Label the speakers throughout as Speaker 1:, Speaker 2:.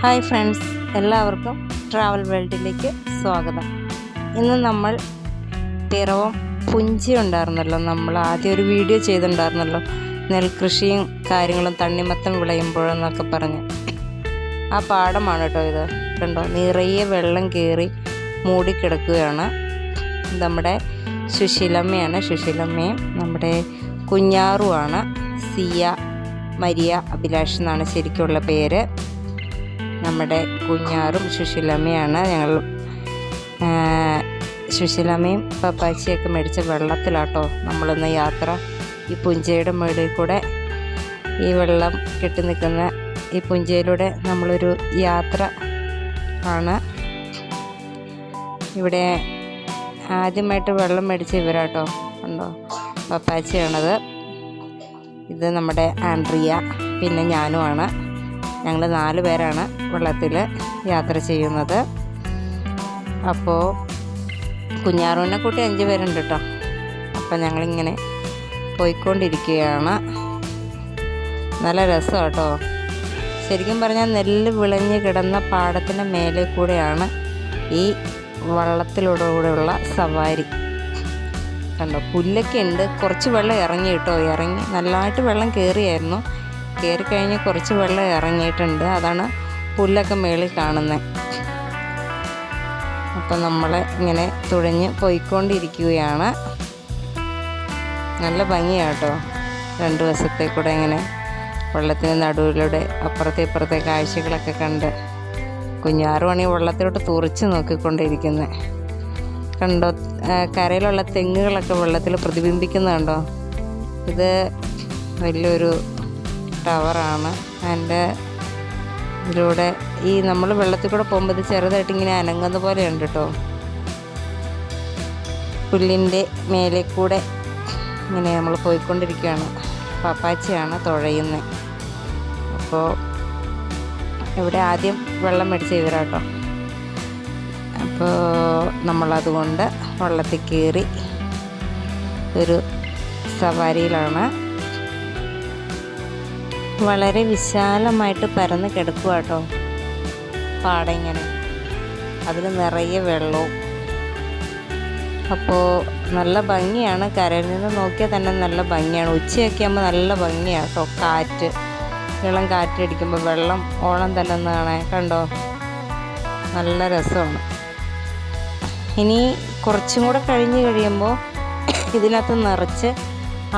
Speaker 1: Hi friends, എല്ലാവർക്കും travel വേൾഡിലേക്ക് സ്വാഗതം. ഇന്ന് നമ്മൾ പിറവം പുഞ്ചി ഉണ്ടായിരുന്നല്ലോ, നമ്മൾ ആദ്യം ഒരു വീഡിയോ ചെയ്തിട്ടുണ്ടായിരുന്നല്ലോ, നെൽകൃഷിയും കാര്യങ്ങളും തണ്ണിമത്തൻ വിളയുമ്പോഴെന്നൊക്കെ പറഞ്ഞ്. ആ പാടമാണ് കേട്ടോ ഇത്. കണ്ടോ, നിറയെ വെള്ളം കയറി മൂടിക്കിടക്കുകയാണ്. നമ്മുടെ സുശീലമ്മയും നമ്മുടെ കുഞ്ഞാറുമാണ്. സിയ മരിയ അഭിലാഷ് എന്നാണ് ശരിക്കുള്ള പേര്. നമ്മുടെ കുഞ്ഞാറും സുശീലമ്മയാണ്. ഞങ്ങൾ സുശീലമ്മയും പപ്പാച്ചിയൊക്കെ മേടിച്ച വെള്ളത്തിലാട്ടോ നമ്മളിന്ന് യാത്ര. ഈ പുഞ്ചയുടെ മുകളിൽ കൂടെ, ഈ വെള്ളം കെട്ടി നിൽക്കുന്ന ഈ പുഞ്ചയിലൂടെ നമ്മളൊരു യാത്ര ആണ്. ഇവിടെ ആദ്യമായിട്ട് വെള്ളം മേടിച്ച ഇവരാട്ടോ. ഉണ്ടോ, പപ്പാച്ചിയാണത്. ഇത് നമ്മുടെ ആൻഡ്രിയ, പിന്നെ ഞാനുമാണ്. ഞങ്ങൾ 4 പേരാണ് വെള്ളത്തിൽ യാത്ര ചെയ്യുന്നത്. അപ്പോൾ കുഞ്ഞാറുവിനെ കൂട്ടി 5 പേരുണ്ട് കേട്ടോ. അപ്പം ഞങ്ങളിങ്ങനെ പോയിക്കൊണ്ടിരിക്കുകയാണ്. നല്ല രസമാണ് കേട്ടോ. ശരിക്കും പറഞ്ഞാൽ നെല്ല് വിളഞ്ഞ് കിടന്ന പാടത്തിൻ്റെ മേലെ കൂടെയാണ് ഈ വള്ളത്തിലൂടെയുള്ള സവാരി. കണ്ടോ, പുല്ലൊക്കെ ഉണ്ട്. കുറച്ച് വെള്ളം ഇറങ്ങി കേട്ടോ. ഇറങ്ങി നല്ലതായിട്ട് വെള്ളം കയറിയായിരുന്നു. കയറിക്കഴിഞ്ഞ് കുറച്ച് വെള്ളം ഇറങ്ങിയിട്ടുണ്ട്. അതാണ് പുല്ലൊക്കെ മേളിൽ കാണുന്നത്. അപ്പം നമ്മൾ ഇങ്ങനെ തുഴഞ്ഞ് പോയിക്കൊണ്ടിരിക്കുകയാണ്. നല്ല ഭംഗിയാട്ടോ. 2 വശത്തെ കൂടെ ഇങ്ങനെ വെള്ളത്തിന് നടുവിലൂടെ അപ്പുറത്തെ ഇപ്പുറത്തെ കാഴ്ചകളൊക്കെ കണ്ട് കുഞ്ഞാറുമണി വെള്ളത്തിലോട്ട് തുറച്ച് നോക്കിക്കൊണ്ടിരിക്കുന്നത് കണ്ടോ. കരയിലുള്ള തെങ്ങുകളൊക്കെ വെള്ളത്തിൽ പ്രതിബിംബിക്കുന്നത് കണ്ടോ. ഇത് വലിയൊരു ടവറാണ്. അതിൻ്റെ ഇതിലൂടെ ഈ നമ്മൾ വെള്ളത്തിൽ കൂടെ പോകുമ്പോൾ ഇത് ചെറുതായിട്ട് ഇങ്ങനെ അനങ്ങുന്ന പോലെ ഉണ്ട് കേട്ടോ. പുല്ലിൻ്റെ മേലെ കൂടെ ഇങ്ങനെ നമ്മൾ പോയിക്കൊണ്ടിരിക്കുകയാണ്. പപ്പാച്ചിയാണ് തുഴയുന്നത്. അപ്പോൾ ഇവിടെ ആദ്യം വെള്ളം മേടിച്ച ഇവരാട്ടോ. അപ്പോൾ നമ്മളതുകൊണ്ട് വെള്ളത്തിൽ കയറി ഒരു സവാരിയിലാണ്. വളരെ വിശാലമായിട്ട് പരന്ന് കിടക്കുക കേട്ടോ പാടം ഇങ്ങനെ. അതിൽ നിറയെ വെള്ളവും. അപ്പോൾ നല്ല ഭംഗിയാണ്. കരയിൽ നിന്ന് നോക്കിയാൽ തന്നെ നല്ല ഭംഗിയാണ്. ഉച്ചയൊക്കെ ആകുമ്പോൾ നല്ല ഭംഗിയാണ് കേട്ടോ. കാറ്റ്, ഇളം കാറ്റടിക്കുമ്പോൾ വെള്ളം ഓളം തല്ലുന്ന കാണാൻ കണ്ടോ, നല്ല രസമാണ്. ഇനി കുറച്ചും കൂടെ കഴിഞ്ഞ് കഴിയുമ്പോൾ ഇതിനകത്ത് നിറച്ച്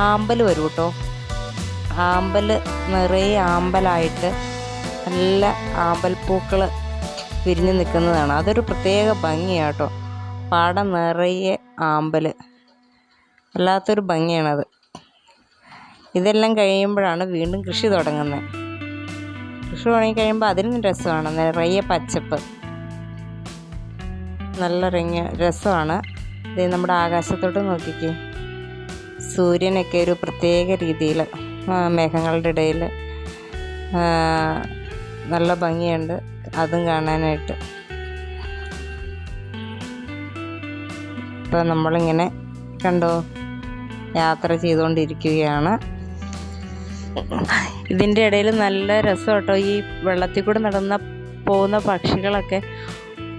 Speaker 1: ആമ്പൽ വരും കേട്ടോ. ആമ്പൽ നിറയെ ആമ്പലായിട്ട് നല്ല ആമ്പൽപ്പൂക്കൾ വിരിഞ്ഞ് നിൽക്കുന്നതാണ്. അതൊരു പ്രത്യേക ഭംഗിയാട്ടോ. പാടം നിറയെ ആമ്പൽ, വല്ലാത്തൊരു ഭംഗിയാണത്. ഇതെല്ലാം കഴിയുമ്പോഴാണ് വീണ്ടും കൃഷി തുടങ്ങുന്നത്. കൃഷി തുടങ്ങിക്കഴിയുമ്പോൾ അതിനും രസമാണ്. നിറയെ പച്ചപ്പ്, നല്ല രസമാണ്. ഇത് നമ്മുടെ ആകാശത്തോട്ട് നോക്കിക്കേ. സൂര്യനൊക്കെ ഒരു പ്രത്യേക രീതിയിൽ മേഘങ്ങളുടെ ഇടയിൽ നല്ല ഭംഗിയുണ്ട് അതും കാണാനായിട്ട്. ഇപ്പം നമ്മളിങ്ങനെ കണ്ടോ യാത്ര ചെയ്തുകൊണ്ടിരിക്കുകയാണ്. ഇതിൻ്റെ ഇടയിൽ നല്ല രസം കേട്ടോ. ഈ വെള്ളത്തിൽ കൂടെ പോകുന്ന പക്ഷികളൊക്കെ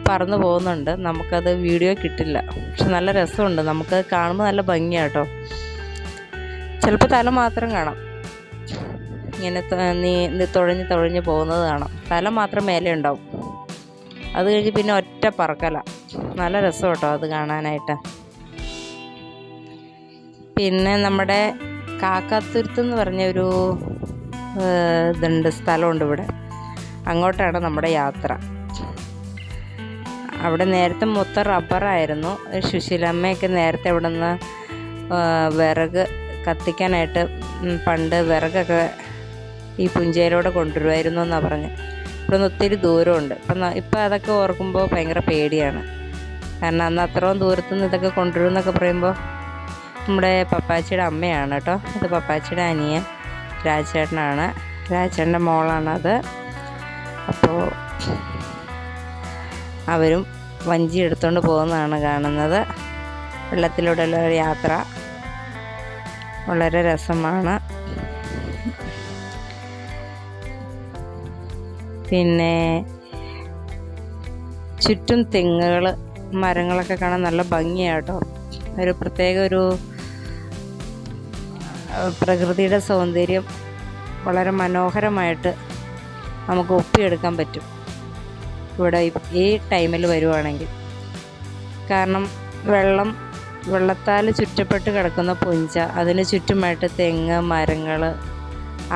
Speaker 1: പറന്നു പോകുന്നുണ്ട്. നമുക്കത് വീഡിയോ കിട്ടില്ല, പക്ഷെ നല്ല രസമുണ്ട്. നമുക്കത് കാണുമ്പോൾ നല്ല ഭംഗിയാട്ടോ. ചിലപ്പോൾ തല മാത്രം കാണാം, ഇങ്ങനെ തുഴഞ്ഞ് പോകുന്നത് കാണാം. തല മാത്രം മേലെ ഉണ്ടാവും. അത് കഴിഞ്ഞ് പിന്നെ ഒറ്റ പറക്കല. നല്ല രസം കേട്ടോ അത് കാണാനായിട്ട്. പിന്നെ നമ്മുടെ കാക്കാത്തുരുത്ത് എന്ന് പറഞ്ഞൊരു സ്ഥലമുണ്ട് ഇവിടെ. അങ്ങോട്ടാണ് നമ്മുടെ യാത്ര. അവിടെ നേരത്തെ മൊത്തം റബ്ബറായിരുന്നു. സുശീലമ്മയൊക്കെ നേരത്തെ അവിടെ നിന്ന് വിറക് കത്തിക്കാനായിട്ട് പണ്ട് വിറകൊക്കെ ഈ പുഞ്ചയിലൂടെ കൊണ്ടുവരുമായിരുന്നു എന്നാണ് പറഞ്ഞത്. ഇവിടെ നിന്ന് ഒത്തിരി ദൂരമുണ്ട്. ഇപ്പം അതൊക്കെ ഓർക്കുമ്പോൾ ഭയങ്കര പേടിയാണ്. കാരണം അന്ന് അത്രയും ദൂരത്തു നിന്ന് ഇതൊക്കെ കൊണ്ടുവരുമെന്നൊക്കെ പറയുമ്പോൾ നമ്മുടെ പപ്പാച്ചിയുടെ അമ്മയാണ് കേട്ടോ. അത് പപ്പാച്ചിയുടെ അനിയൻ രാജേട്ടനാണ്. രാജേട്ടൻ്റെ മോളാണത്. അപ്പോൾ അവരും വഞ്ചി എടുത്തുകൊണ്ട് പോകുന്നതാണ് കാണുന്നത്. വെള്ളത്തിലൂടെയുള്ള യാത്ര വളരെ രസമാണ്. പിന്നെ ചുറ്റും തെങ്ങുകൾ, മരങ്ങളൊക്കെ കാണാൻ നല്ല ഭംഗിയാട്ടോ. ഒരു പ്രത്യേക ഒരു പ്രകൃതിയുടെ സൗന്ദര്യം വളരെ മനോഹരമായിട്ട് നമുക്ക് ഒപ്പിയെടുക്കാൻ പറ്റും ഇവിടെ ഈ ടൈമിൽ വരുവാണെങ്കിൽ. കാരണം വെള്ളത്താൽ ചുറ്റപ്പെട്ട് കിടക്കുന്ന പുഞ്ച, അതിന് ചുറ്റുമായിട്ട് തെങ്ങ്, മരങ്ങൾ,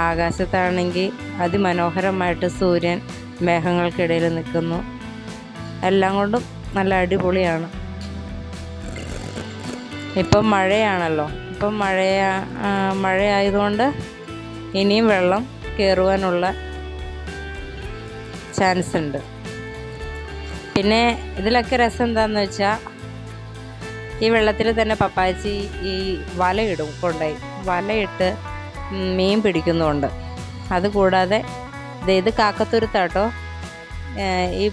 Speaker 1: ആകാശത്താണെങ്കിൽ അതിമനോഹരമായിട്ട് സൂര്യൻ മേഘങ്ങൾക്കിടയിൽ നിൽക്കുന്നു. എല്ലാം കൊണ്ടും നല്ല അടിപൊളിയാണ്. ഇപ്പം മഴയാണല്ലോ. ഇപ്പം മഴയായതുകൊണ്ട് ഇനിയും വെള്ളം കയറുവാനുള്ള ചാൻസ് ഉണ്ട്. പിന്നെ ഇതിലൊക്കെ രസം എന്താണെന്ന് വെച്ചാൽ, ഈ വെള്ളത്തിൽ തന്നെ പപ്പാച്ചി ഈ വലയിടും, കൊണ്ടുപോയി വലയിട്ട് മീൻ പിടിക്കുന്നുണ്ട്. അതുകൂടാതെ ഇത് കാക്കത്തുരുത്താട്ടോ. ഈ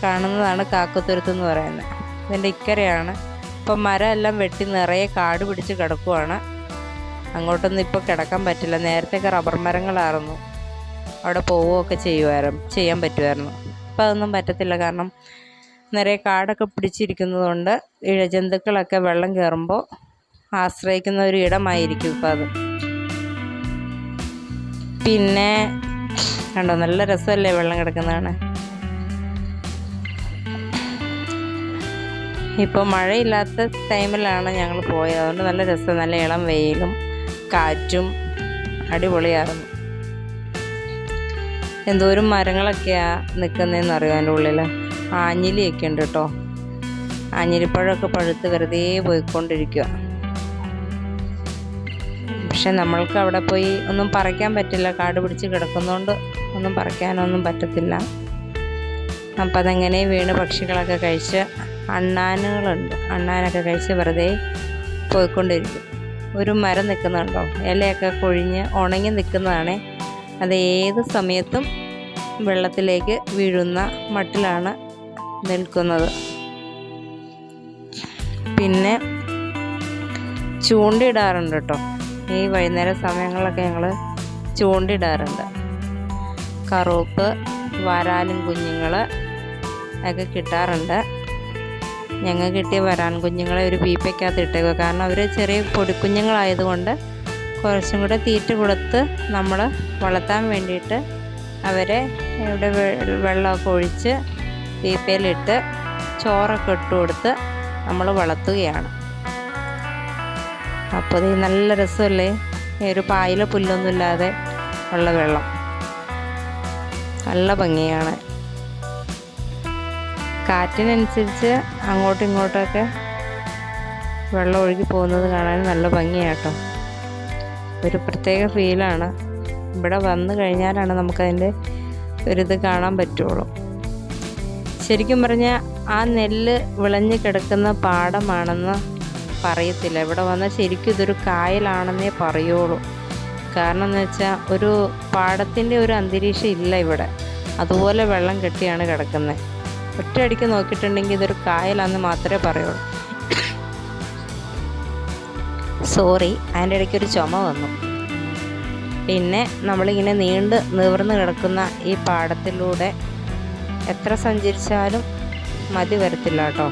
Speaker 1: കാണുന്നതാണ് കാക്കത്തുരുത്ത് എന്ന് പറയുന്നത്. ഇതിൻ്റെ ഇക്കരയാണ്. ഇപ്പം മരം എല്ലാം വെട്ടി നിറയെ കാട് പിടിച്ച് കിടക്കുവാണ്. അങ്ങോട്ടൊന്നും ഇപ്പോൾ കിടക്കാൻ പറ്റില്ല. നേരത്തെയൊക്കെ റബ്ബർ മരങ്ങളായിരുന്നു, അവിടെ പോവുകയൊക്കെ ചെയ്യാൻ പറ്റുമായിരുന്നു. ഇപ്പം അതൊന്നും പറ്റത്തില്ല. കാരണം നിറയെ കാടൊക്കെ പിടിച്ചിരിക്കുന്നതുകൊണ്ട് ഇഴജന്തുക്കളൊക്കെ വെള്ളം കയറുമ്പോൾ ആശ്രയിക്കുന്ന ഒരു ഇടമായിരിക്കും ഇപ്പം അത്. പിന്നെ കണ്ടോ, നല്ല രസമല്ലേ വെള്ളം കിടക്കുന്നതാണ്. ഇപ്പോൾ മഴയില്ലാത്ത ടൈമിലാണ് ഞങ്ങൾ പോയത്. അതുകൊണ്ട് നല്ല രസം, നല്ല ഇളം വെയിലും കാറ്റും അടിപൊളിയായിരുന്നു. എന്തോരം മരങ്ങളൊക്കെയാണ് നിൽക്കുന്നതെന്ന് അറിയാം അതിൻ്റെ ഉള്ളിൽ. ആഞ്ഞിലിയൊക്കെ ഉണ്ട് കേട്ടോ. ആഞ്ഞിലിപ്പഴമൊക്കെ പഴുത്ത് വെറുതെ പോയിക്കൊണ്ടിരിക്കുക. പക്ഷെ നമ്മൾക്ക് അവിടെ പോയി ഒന്നും പറിക്കാൻ പറ്റില്ല. കാട് പിടിച്ച് കിടക്കുന്നതുകൊണ്ട് ഒന്നും പറിക്കാനൊന്നും പറ്റത്തില്ല. അപ്പം അതെങ്ങനെ വീണ് പക്ഷികളൊക്കെ കഴിച്ച്, അണ്ണാനുകളുണ്ട്, അണ്ണാനൊക്കെ കഴിച്ച് വെറുതെ പോയിക്കൊണ്ടിരിക്കും. ഒരു മരം നിൽക്കുന്നുണ്ടോ, ഇലയൊക്കെ കൊഴിഞ്ഞ് ഉണങ്ങി നിൽക്കുന്നതാണ്. അത് ഏത് സമയത്തും വെള്ളത്തിലേക്ക് വീഴുന്ന മട്ടിലാണ് നിൽക്കുന്നത്. പിന്നെ ചൂണ്ടയിടാറുണ്ട് കേട്ടോ. ഈ വൈകുന്നേര സമയങ്ങളിലൊക്കെ ഞങ്ങൾ ചൂണ്ടയിടാറുണ്ട്. കറുപ്പ്, വരാലും കുഞ്ഞുങ്ങൾ ഒക്കെ കിട്ടാറുണ്ട്. ഞങ്ങൾ കിട്ടിയ വരാൻ കുഞ്ഞുങ്ങളെ ഒരു പീപ്പയ്ക്കകത്ത് ഇട്ടേക്കുക. കാരണം അവർ ചെറിയ പൊടിക്കുഞ്ഞുങ്ങളായതുകൊണ്ട് കുറച്ചും കൂടെ തീറ്റ കൊടുത്ത് നമ്മൾ വളർത്താൻ വേണ്ടിയിട്ട് അവരെ ഇവിടെ വെള്ളമൊക്കെ ഒഴിച്ച് പീപ്പയിലിട്ട് ചോറൊക്കെ ഇട്ട് കൊടുത്ത് നമ്മൾ വളർത്തുകയാണ്. അപ്പോൾ ഇത് നല്ല രസമല്ലേ, ഒരു പായല പുല്ലൊന്നുമില്ലാതെ ഉള്ള വെള്ളം, നല്ല ഭംഗിയാണ്. കാറ്റിനനുസരിച്ച് അങ്ങോട്ടും ഇങ്ങോട്ടൊക്കെ വെള്ളം ഒഴുകി പോകുന്നത് കാണാൻ നല്ല ഭംഗിയാട്ടോ. ഒരു പ്രത്യേക ഫീലാണ്. ഇവിടെ വന്നു കഴിഞ്ഞാലാണ് നമുക്കതിൻ്റെ ഒരിത് കാണാൻ പറ്റുള്ളൂ. ശരിക്കും പറഞ്ഞാൽ ആ നെല്ല് വിളഞ്ഞ് കിടക്കുന്ന പാടമാണെന്ന് പറയത്തില്ല. ഇവിടെ വന്നാൽ ശരിക്കും ഇതൊരു കായലാണെന്നേ പറയുള്ളൂ. കാരണം എന്ന് വെച്ചാൽ ഒരു പാടത്തിൻ്റെ ഒരു അന്തരീക്ഷം ഇല്ല ഇവിടെ. അതുപോലെ വെള്ളം കെട്ടിയാണ് കിടക്കുന്നത്. ഒറ്റയടിക്ക് നോക്കിയിട്ടുണ്ടെങ്കിൽ ഇതൊരു കായലാണെന്ന് മാത്രമേ പറയുള്ളൂ. സോറി, അതിൻ്റെ ഇടയ്ക്കൊരു ചുമ വന്നു. പിന്നെ നമ്മളിങ്ങനെ നിവർന്ന് കിടക്കുന്ന ഈ പാടത്തിലൂടെ എത്ര സഞ്ചരിച്ചാലും മതി വരത്തില്ല കേട്ടോ.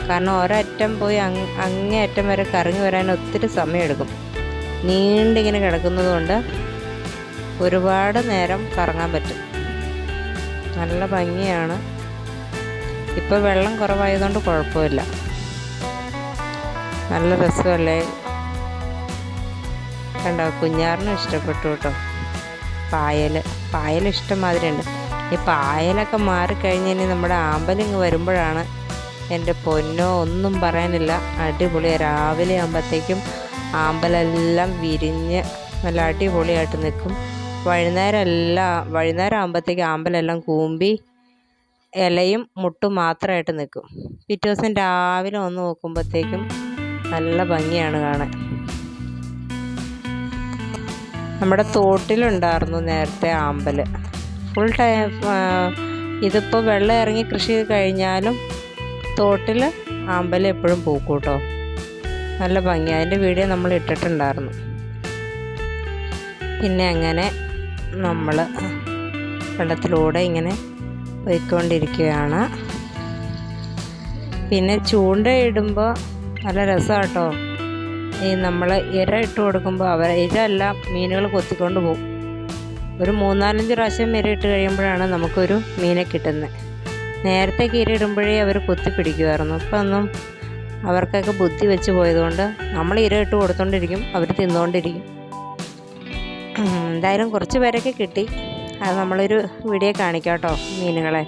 Speaker 1: കാരണം ഒരറ്റം പോയി അങ്ങേ അറ്റം വരെ കറങ്ങി വരാൻ ഒത്തിരി സമയമെടുക്കും. നീണ്ടിങ്ങനെ കിടക്കുന്നത് കൊണ്ട് ഒരുപാട് നേരം കറങ്ങാൻ പറ്റും. നല്ല ഭംഗിയാണ്. ഇപ്പോൾ വെള്ളം കുറവായതുകൊണ്ട് കുഴപ്പമില്ല. നല്ല രസമല്ലേ. കണ്ടോ, കുഞ്ഞാറിനും ഇഷ്ടപ്പെട്ടു കേട്ടോ. പായൽ ഇഷ്ടംമാതിരി ഉണ്ട്. ഈ പായലൊക്കെ മാറിക്കഴിഞ്ഞ് നമ്മുടെ ആമ്പലിങ്ങ് വരുമ്പോഴാണ് എൻ്റെ പൊന്നോ ഒന്നും പറയാനില്ല, അടിപൊളിയാണ്. രാവിലെ ആകുമ്പോഴത്തേക്കും ആമ്പലെല്ലാം വിരിഞ്ഞ് നല്ല അടിപൊളിയായിട്ട് നിൽക്കും. വൈകുന്നേരം ആകുമ്പോഴത്തേക്കും ആമ്പലെല്ലാം കൂമ്പി ഇലയും മുട്ടും മാത്രമായിട്ട് നിൽക്കും. പിറ്റേ ദിവസം രാവിലെ ഒന്ന് നോക്കുമ്പോഴത്തേക്കും നല്ല ഭംഗിയാണ് കാണാൻ. നമ്മുടെ തോട്ടിലുണ്ടായിരുന്നു നേരത്തെ ആമ്പൽ ഫുൾ ടൈം. ഇതിപ്പോൾ വെള്ളം ഇറങ്ങി കൃഷി ചെയ്ത് കഴിഞ്ഞാലും തോട്ടിൽ ആമ്പൽ എപ്പോഴും പൂക്കും കേട്ടോ. നല്ല ഭംഗി. അതിൻ്റെ വീഡിയോ നമ്മൾ ഇട്ടിട്ടുണ്ടായിരുന്നു. പിന്നെ അങ്ങനെ നമ്മൾ വെള്ളത്തിലൂടെ ഇങ്ങനെ പോയിക്കൊണ്ടിരിക്കുകയാണ്. പിന്നെ ചൂണ്ടയിടുമ്പോൾ നല്ല രസമാണ് കേട്ടോ. ഈ നമ്മൾ ഇര ഇട്ട് കൊടുക്കുമ്പോൾ ഇര എല്ലാം മീനുകൾ കൊത്തിക്കൊണ്ട് പോകും. ഒരു 3-4 പ്രാവശ്യം ഇര ഇട്ട് കഴിയുമ്പോഴാണ് നമുക്കൊരു മീനെ കിട്ടുന്നത്. നേരത്തേക്ക് ഇര ഇടുമ്പോഴേ അവർ കൊത്തിപ്പിടിക്കുമായിരുന്നു. ഇപ്പം ഒന്നും അവർക്കൊക്കെ ബുദ്ധി വെച്ച് പോയതുകൊണ്ട് നമ്മൾ ഇര ഇട്ട് കൊടുത്തോണ്ടിരിക്കും, അവർ തിന്നുകൊണ്ടിരിക്കും. എന്തായാലും കുറച്ച് പേരൊക്കെ കിട്ടി. അത് നമ്മളൊരു വീഡിയോ കാണിക്കാം കേട്ടോ. മീനുകളെ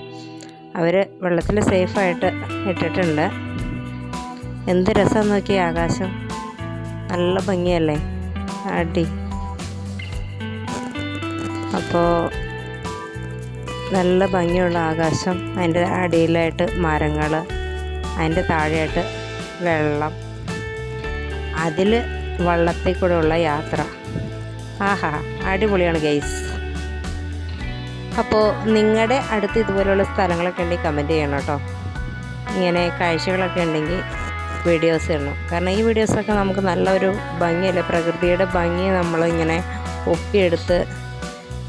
Speaker 1: അവർ വെള്ളത്തിൽ സേഫായിട്ട് ഇട്ടിട്ടുണ്ട്. എന്ത് രസം നോക്കിയേ, ആകാശം നല്ല ഭംഗിയല്ലേ, അടി. അപ്പോൾ നല്ല ഭംഗിയുള്ള ആകാശം, അതിൻ്റെ അടിയിലായിട്ട് മരങ്ങൾ, അതിൻ്റെ താഴെയായിട്ട് വെള്ളം, അതിൽ വള്ളത്തിൽ കൂടെയുള്ള യാത്ര. ആഹാ, അടിപൊളിയാണ് ഗൈസ്. അപ്പോൾ നിങ്ങളുടെ അടുത്ത് ഇതുപോലെയുള്ള സ്ഥലങ്ങളൊക്കെ ഉണ്ടെങ്കിൽ കമൻറ്റ് ചെയ്യണം കേട്ടോ. ഇങ്ങനെ കാഴ്ചകളൊക്കെ ഉണ്ടെങ്കിൽ വീഡിയോസ് ഇടണം. കാരണം ഈ വീഡിയോസൊക്കെ നമുക്ക് നല്ലൊരു ഭംഗിയല്ലേ, പ്രകൃതിയുടെ ഭംഗി നമ്മളിങ്ങനെ ഒപ്പിയെടുത്ത്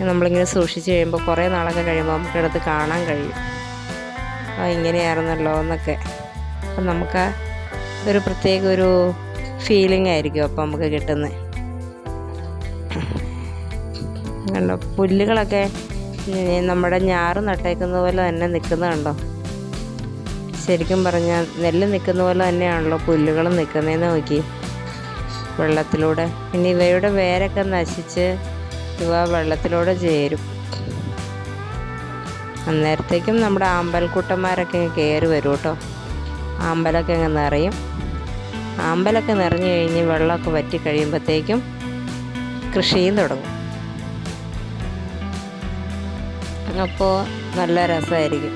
Speaker 1: നമ്മളിങ്ങനെ സൂക്ഷിച്ച് കഴിയുമ്പോൾ കുറേ നാളൊക്കെ കഴിയുമ്പോൾ നമുക്കിടത്ത് കാണാൻ കഴിയും. ഇങ്ങനെയായിരുന്നല്ലോ എന്നൊക്കെ. അപ്പം നമുക്ക് ഒരു പ്രത്യേക ഒരു ഫീലിംഗ് ആയിരിക്കും അപ്പോൾ നമുക്ക് കിട്ടുന്നത്. കണ്ടോ, പുല്ലുകളൊക്കെ നമ്മുടെ ഞാറ് നട്ടേക്കുന്ന പോലെ തന്നെ നിൽക്കുന്നത് കണ്ടോ. ശരിക്കും പറഞ്ഞാൽ നെല്ല് നിൽക്കുന്ന പോലെ തന്നെയാണല്ലോ പുല്ലുകളും നിൽക്കുന്നതെന്ന് നോക്കി വെള്ളത്തിലൂടെ. പിന്നെ ഇവയുടെ വേരൊക്കെ നശിച്ച് ഇവ വെള്ളത്തിലൂടെ ചേരും. അന്നേരത്തേക്കും നമ്മുടെ ആമ്പൽക്കുട്ടന്മാരൊക്കെ കയറി വരും കേട്ടോ. ആമ്പലൊക്കെ അങ്ങ് നിറയും. ആമ്പലൊക്കെ നിറഞ്ഞു കഴിഞ്ഞ് വെള്ളമൊക്കെ വറ്റി കഴിയുമ്പോഴത്തേക്കും കൃഷിയും തുടങ്ങും. അപ്പോൾ നല്ല രസമായിരിക്കും.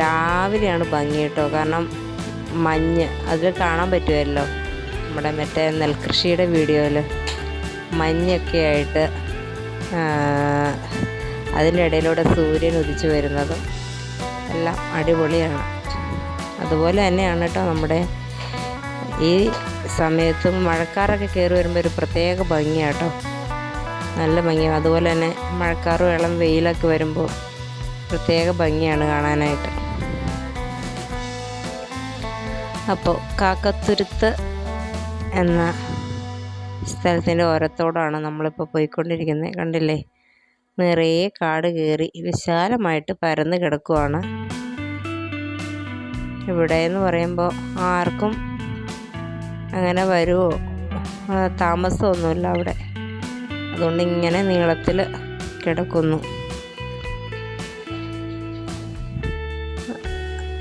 Speaker 1: രാവിലെയാണ് ഭംഗി കേട്ടോ. കാരണം മഞ്ഞ് അതിൽ കാണാൻ പറ്റുമല്ലോ, നമ്മുടെ മറ്റേ നെൽകൃഷിയുടെ വീഡിയോയിൽ മഞ്ഞൊക്കെ ആയിട്ട് അതിൻ്റെ ഇടയിലൂടെ സൂര്യൻ ഉദിച്ചു വരുന്നതും എല്ലാം അടിപൊളിയാണ്. അതുപോലെ തന്നെയാണ് കേട്ടോ നമ്മുടെ ഈ സമയത്തും മഴക്കാറൊക്കെ കയറി വരുമ്പോൾ ഒരു പ്രത്യേക ഭംഗിയാണ് കേട്ടോ, നല്ല ഭംഗിയാണ്. അതുപോലെ തന്നെ മഴക്കാറും ഇളം വെയിലൊക്കെ വരുമ്പോൾ പ്രത്യേക ഭംഗിയാണ് കാണാനായിട്ട്. അപ്പോൾ കാക്കത്തുരുത്ത് എന്ന സ്ഥലത്തിൻ്റെ ഓരത്തോടാണ് നമ്മളിപ്പോൾ പോയിക്കൊണ്ടിരിക്കുന്നത്. കണ്ടില്ലേ, നിറയെ കാട് കയറി വിശാലമായിട്ട് പരന്ന് കിടക്കുവാണ്. ഇവിടെ എന്ന് പറയുമ്പോൾ ആർക്കും അങ്ങനെ വരുമോ താമസമൊന്നുമില്ല അവിടെ. അതുകൊണ്ട് ഇങ്ങനെ നീളത്തിൽ കിടക്കുന്നു.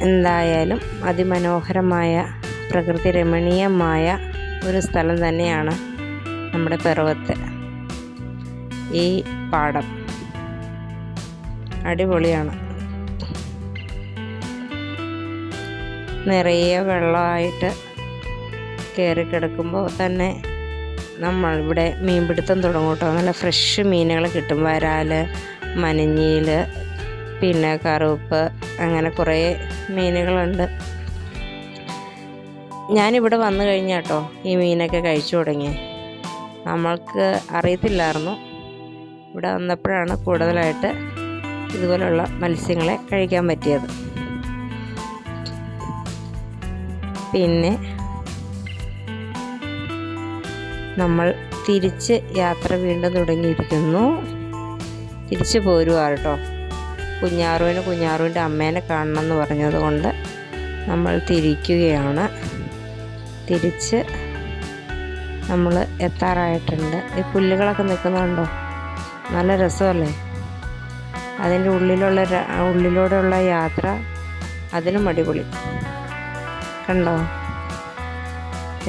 Speaker 1: എന്തായാലും അതിമനോഹരമായ പ്രകൃതി രമണീയമായ ഒരു സ്ഥലം തന്നെയാണ് നമ്മുടെ പിറവത്ത് ഈ പാടം. അടിപൊളിയാണ്. നിറയെ വെള്ളമായിട്ട് കയറി കിടക്കുമ്പോൾ തന്നെ നമ്മൾ ഇവിടെ മീൻപിടുത്തം തുടങ്ങും കേട്ടോ. നല്ല ഫ്രഷ് മീനുകൾ കിട്ടും. വരാൽ, മനഞ്ഞീൽ, പിന്നെ കറുപ്പ്, അങ്ങനെ കുറേ മീനുകളുണ്ട്. ഞാനിവിടെ വന്നു കഴിഞ്ഞാൽ കേട്ടോ ഈ മീനൊക്കെ കഴിച്ചു തുടങ്ങി. നമ്മൾക്ക് അറിയത്തില്ലായിരുന്നു. ഇവിടെ വന്നപ്പോഴാണ് കൂടുതലായിട്ട് ഇതുപോലുള്ള മത്സ്യങ്ങളെ കഴിക്കാൻ പറ്റിയത്. പിന്നെ നമ്മൾ തിരിച്ച് യാത്ര വീണ്ടും തുടങ്ങിയിരിക്കുന്നു. തിരിച്ച് പോരുവാ കേട്ടോ. കുഞ്ഞാറുവിൻ്റെ അമ്മേനെ കാണണം എന്ന് പറഞ്ഞതുകൊണ്ട് നമ്മൾ തിരിക്കുകയാണ്. തിരിച്ച് നമ്മൾ എത്താറായിട്ടുണ്ട്. ഈ പുല്ലുകളൊക്കെ നിൽക്കുന്നുണ്ടോ, നല്ല രസമല്ലേ. അതിൻ്റെ ഉള്ളിലൂടെയുള്ള യാത്ര അതിലും അടിപൊളി. കണ്ടോ,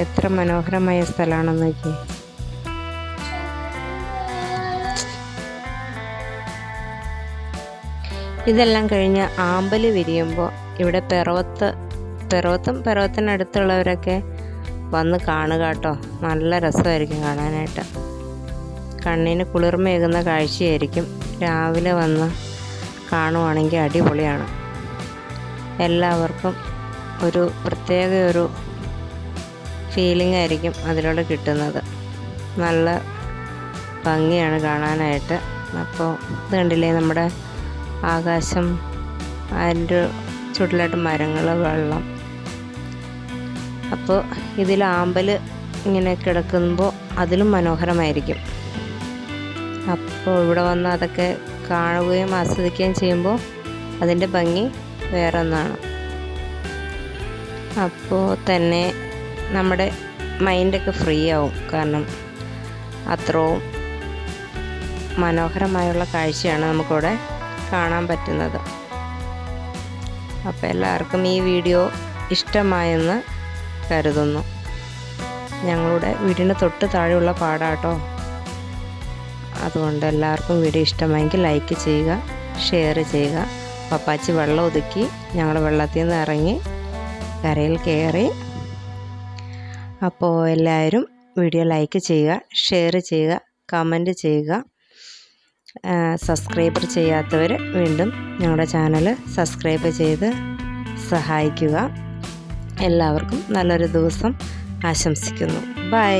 Speaker 1: എത്ര മനോഹരമായ സ്ഥലമാണെന്ന് നോക്കി. ഇതെല്ലാം കഴിഞ്ഞ് ആമ്പൽ വിരിയുമ്പോൾ ഇവിടെ പിറവത്തിനടുത്തുള്ളവരൊക്കെ വന്ന് കാണുക കേട്ടോ. നല്ല രസമായിരിക്കും കാണാനായിട്ട്. കണ്ണിന് കുളിർമയേകുന്ന കാഴ്ചയായിരിക്കും. രാവിലെ വന്ന് കാണുവാണെങ്കിൽ അടിപൊളിയാണ്. എല്ലാവർക്കും ഒരു പ്രത്യേക ഒരു ഫീലിംഗ് ആയിരിക്കും അതിലൂടെ കിട്ടുന്നത്. നല്ല ഭംഗിയാണ് കാണാനായിട്ട്. അപ്പോൾ ഇത് കണ്ടില്ലേ, നമ്മുടെ ആകാശം, അതിൻ്റെ ചുവട്ടിലായിട്ട് മരങ്ങൾ, വെള്ളം. അപ്പോൾ ഇതിൽ ആമ്പൽ ഇങ്ങനെ കിടക്കുമ്പോൾ അതിലും മനോഹരമായിരിക്കും. അപ്പോൾ ഇവിടെ വന്ന് അതൊക്കെ കാണുകയും ആസ്വദിക്കുകയും ചെയ്യുമ്പോൾ അതിൻ്റെ ഭംഗി വേറെ ഒന്നാണ്. അപ്പോൾ തന്നെ നമ്മുടെ മൈൻഡൊക്കെ ഫ്രീ ആവും. കാരണം അത്രയും മനോഹരമായുള്ള കാഴ്ചയാണ് നമുക്കിവിടെ കാണാൻ പറ്റുന്നത്. അപ്പോൾ എല്ലാവർക്കും ഈ വീഡിയോ ഇഷ്ടമായെന്ന് കരുതുന്നു. ഞങ്ങളുടെ വീടിന് തൊട്ട് താഴെയുള്ള പാടാട്ടോ. അതുകൊണ്ട് എല്ലാവർക്കും വീഡിയോ ഇഷ്ടമായെങ്കിൽ ലൈക്ക് ചെയ്യുക, ഷെയർ ചെയ്യുക. പപ്പാച്ചി വെള്ളം ഒതുക്കി ഞങ്ങൾ വെള്ളത്തിൽ നിന്ന് ഇറങ്ങി കരയിൽ കയറി. അപ്പോൾ എല്ലാവരും വീഡിയോ ലൈക്ക് ചെയ്യുക, ഷെയർ ചെയ്യുക, കമൻറ്റ് ചെയ്യുക. സബ്സ്ക്രൈബർ ചെയ്യാത്തവർ വീണ്ടും ഞങ്ങളുടെ ചാനൽ സബ്സ്ക്രൈബ് ചെയ്ത് സഹായിക്കുക. എല്ലാവർക്കും നല്ലൊരു ദിവസം ആശംസിക്കുന്നു. ബൈ.